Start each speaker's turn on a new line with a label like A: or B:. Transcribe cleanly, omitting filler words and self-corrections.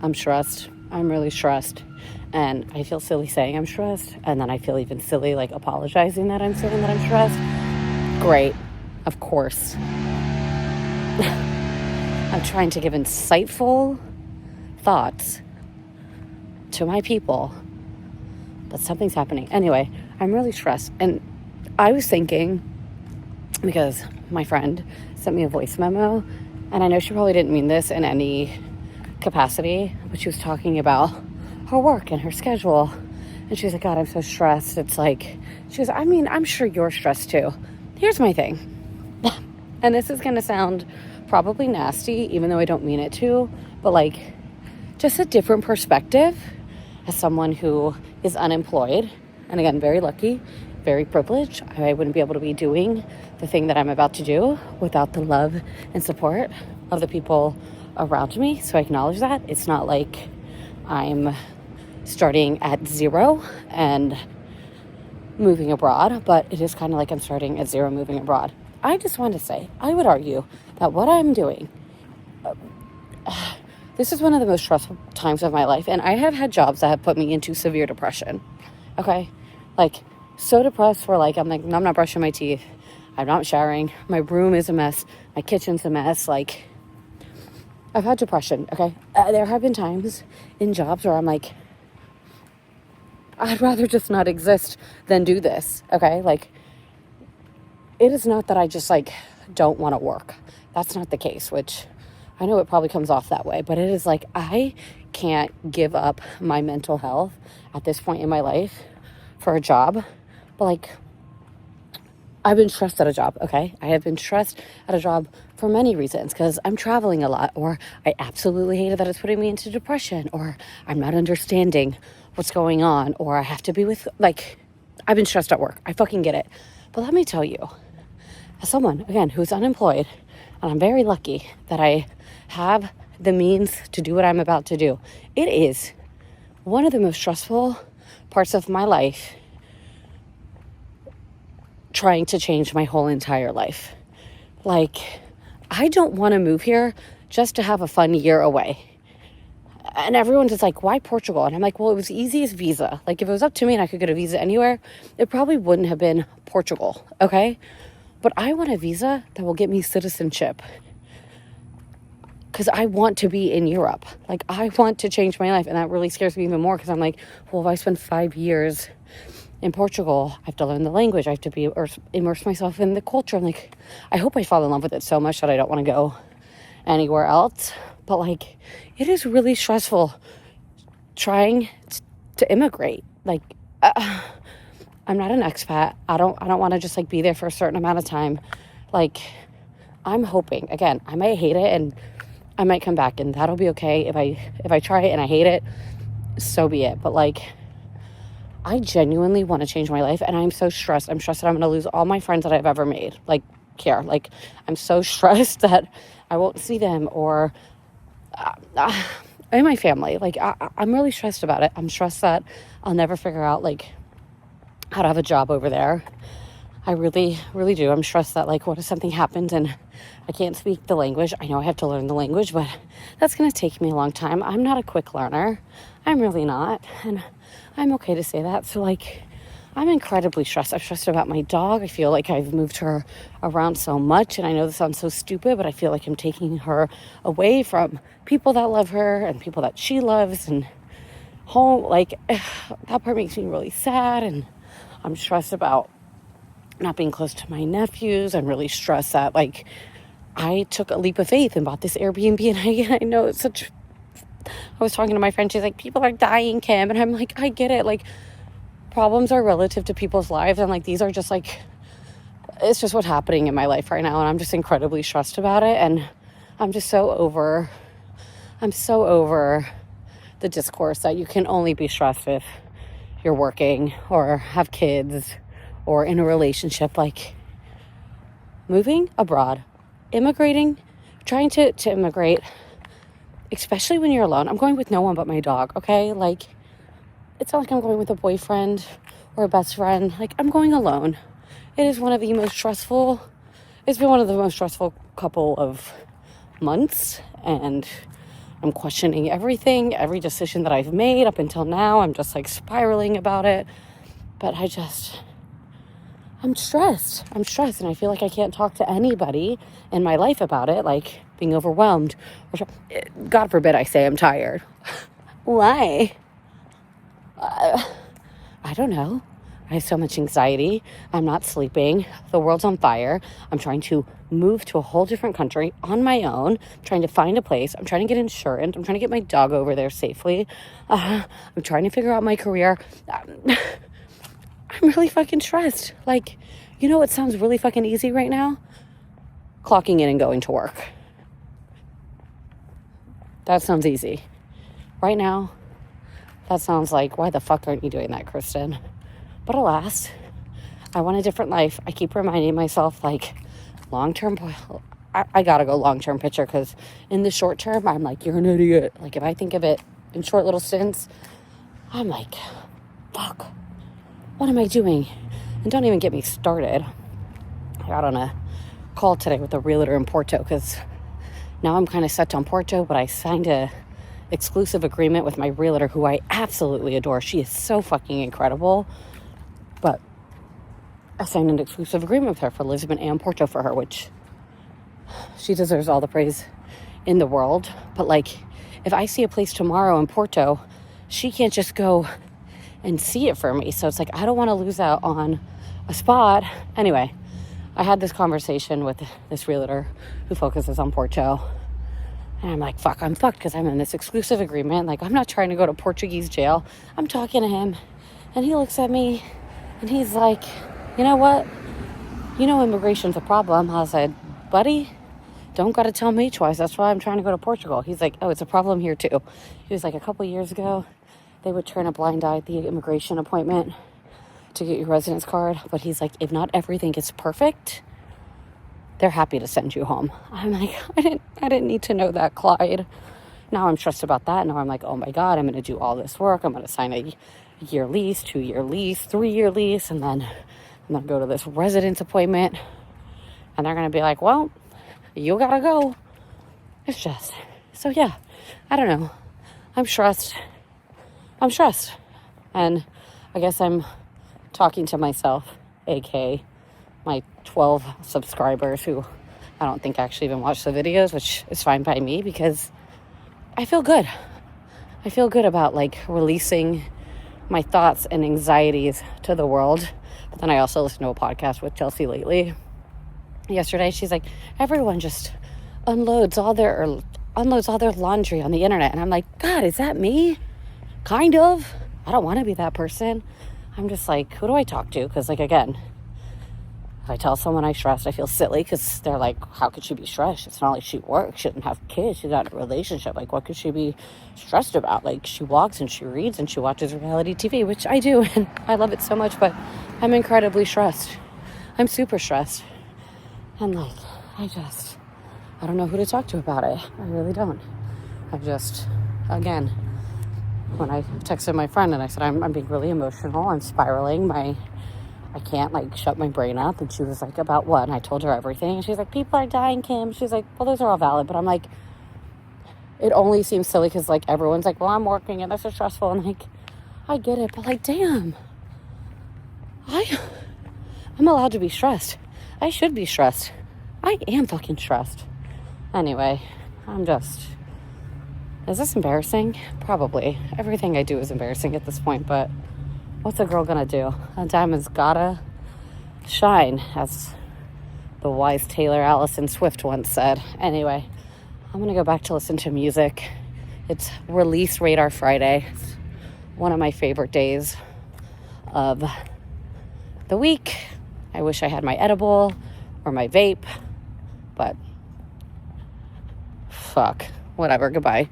A: I'm stressed. I'm really stressed. And I feel silly saying I'm stressed. And then I feel even silly, like, apologizing that I'm saying that I'm stressed. Great. Of course. I'm trying to give insightful thoughts to my people, but something's happening. Anyway, I'm really stressed. And I was thinking, because my friend sent me a voice memo, and I know she probably didn't mean this in any capacity, but she was talking about her work and her schedule. And she was like, God, I'm so stressed. It's like, she goes, I mean, I'm sure you're stressed too. Here's my thing. And this is going to sound probably nasty, even though I don't mean it to, but like, just a different perspective as someone who is unemployed. And again, very lucky, very privileged. I wouldn't be able to be doing the thing that I'm about to do without the love and support of the people around me. So I acknowledge that. It's not like I'm starting at zero and moving abroad, but it is kind of like I'm starting at zero moving abroad. I just want to say, I would argue that what I'm doing, this is one of the most stressful times of my life. And I have had jobs that have put me into severe depression. Okay? Like, so depressed where, like, I'm not brushing my teeth. I'm not showering. My room is a mess. My kitchen's a mess. Like, I've had depression, okay? There have been times in jobs where I'm like, I'd rather just not exist than do this, okay? Like, it is not that I just, like, don't want to work. That's not the case, which I know it probably comes off that way, but it is like, I can't give up my mental health at this point in my life for a job. But, like, I've been stressed at a job, okay? I have been stressed at a job for many reasons, because I'm traveling a lot, or I absolutely hate it that it's putting me into depression, or I'm not understanding what's going on, or I have to be with, like, I've been stressed at work. I fucking get it. But let me tell you, as someone, again, who's unemployed, and I'm very lucky that I have the means to do what I'm about to do, it is one of the most stressful parts of my life trying to change my whole entire life. Like, I don't want to move here just to have a fun year away. And everyone's just like, why Portugal? And I'm like, well, it was the easiest visa. Like, if it was up to me and I could get a visa anywhere, it probably wouldn't have been Portugal, okay? But I want a visa that will get me citizenship, because I want to be in Europe. Like, I want to change my life, and that really scares me even more, because I'm like, well, if I spend 5 years in Portugal, I have to learn the language, I have to be or immerse myself in the culture. I'm like, I hope I fall in love with it so much that I don't want to go anywhere else. But, like, it is really stressful trying to immigrate. Like, I'm not an expat. I don't want to just, like, be there for a certain amount of time. Like, I'm hoping, again, I might hate it and I might come back, and that'll be okay. If I try it and I hate it, so be it. But, like, I genuinely want to change my life, and I'm so stressed. I'm stressed that I'm going to lose all my friends that I've ever made. Like, here, like, I'm so stressed that I won't see them, or and my family. Like, I'm really stressed about it. I'm stressed that I'll never figure out, like, how to have a job over there. I really, really do. I'm stressed that, like, what if something happens and I can't speak the language? I know I have to learn the language, but that's going to take me a long time. I'm not a quick learner. I'm really not. And I'm okay to say that. So, like, I'm incredibly stressed. I'm stressed about my dog. I feel like I've moved her around so much. And I know this sounds so stupid, but I feel like I'm taking her away from people that love her and people that she loves and home. Like, that part makes me really sad. And I'm stressed about not being close to my nephews. I'm really stressed that, like, I took a leap of faith and bought this Airbnb, and I know it's such, I was talking to my friend, she's like, people are dying, Kim, and I'm like, I get it, like, problems are relative to people's lives, and, like, these are just, like, it's just what's happening in my life right now, and I'm just incredibly stressed about it, and I'm so over the discourse that you can only be stressed if you're working or have kids or in a relationship. Like, moving abroad, immigrating, trying to immigrate, especially when you're alone. I'm going with no one but my dog, okay? Like, it's not like I'm going with a boyfriend or a best friend. Like, I'm going alone. It is one of the most stressful, it's been one of the most stressful couple of months, and I'm questioning everything, every decision that I've made up until now. I'm just like spiraling about it. But I'm stressed. I'm stressed, and I feel like I can't talk to anybody in my life about it, like being overwhelmed. God forbid I say I'm tired. Why? I don't know. I have so much anxiety. I'm not sleeping. The world's on fire. I'm trying to move to a whole different country on my own. I'm trying to find a place. I'm trying to get insurance. I'm trying to get my dog over there safely. I'm trying to figure out my career. I'm really fucking stressed. Like, you know what sounds really fucking easy right now? Clocking in and going to work. That sounds easy. Right now, that sounds like, why the fuck aren't you doing that, Kristen? But alas, I want a different life. I keep reminding myself, like, long-term, I gotta go long-term picture, because in the short term, I'm like, you're an idiot. Like, if I think of it in short little stints, I'm like, fuck. What am I doing? And don't even get me started. I got on a call today with a realtor in Porto, because now I'm kind of set on Porto, but I signed a exclusive agreement with my realtor, who I absolutely adore. She is so fucking incredible. But I signed an exclusive agreement with her for Lisbon and Porto for her, which she deserves all the praise in the world. But like, if I see a place tomorrow in Porto, she can't just go and see it for me. So it's like, I don't want to lose out on a spot. Anyway, I had this conversation with this realtor who focuses on Porto. And I'm like, fuck, I'm fucked, because I'm in this exclusive agreement. Like, I'm not trying to go to Portuguese jail. I'm talking to him, and he looks at me, and he's like, you know what? You know immigration's a problem. I said, buddy, don't got to tell me twice. That's why I'm trying to go to Portugal. He's like, oh, it's a problem here too. He was like, a couple years ago, they would turn a blind eye at the immigration appointment to get your residence card. But he's like, if not everything is perfect, they're happy to send you home. I'm like, I didn't need to know that, Clyde. Now I'm stressed about that. Now I'm like, oh my God, I'm going to do all this work. I'm going to sign a year lease, 2-year lease, 3-year lease. And then I'm going to go to this residence appointment. And they're going to be like, well, you got to go. It's just, so yeah, I don't know. I'm stressed. And I guess I'm talking to myself, aka my 12 subscribers who I don't think actually even watch the videos, which is fine by me, because I feel good. I feel good about like releasing my thoughts and anxieties to the world. But then I also listened to a podcast with Chelsea lately. Yesterday, she's like, everyone just unloads all their laundry on the internet. And I'm like, God, is that me? Kind of. I don't want to be that person. I'm just like, who do I talk to? Because like, again, if I tell someone I'm stressed, I feel silly, because they're like, how could she be stressed? It's not like she works. She doesn't have kids. She's not in a relationship. Like, what could she be stressed about? Like, she walks and she reads and she watches reality TV, which I do. And I love it so much. But I'm incredibly stressed. I'm super stressed. And like, I don't know who to talk to about it. I really don't. Again, when I texted my friend and I said, I'm being really emotional, I'm spiraling, I can't like shut my brain up. And she was like, about what? And I told her everything. And she's like, people are dying, Kim. She's like, well, those are all valid. But I'm like, it only seems silly because like everyone's like, well, I'm working and this is stressful. And like, I get it. But like, damn, I'm allowed to be stressed. I should be stressed. I am fucking stressed. Anyway, is this embarrassing? Probably. Everything I do is embarrassing at this point, but what's a girl gonna do? A diamond's gotta shine, as the wise Taylor Allison Swift once said. Anyway, I'm gonna go back to listen to music. It's Release Radar Friday. It's one of my favorite days of the week. I wish I had my edible or my vape, but fuck, whatever, goodbye.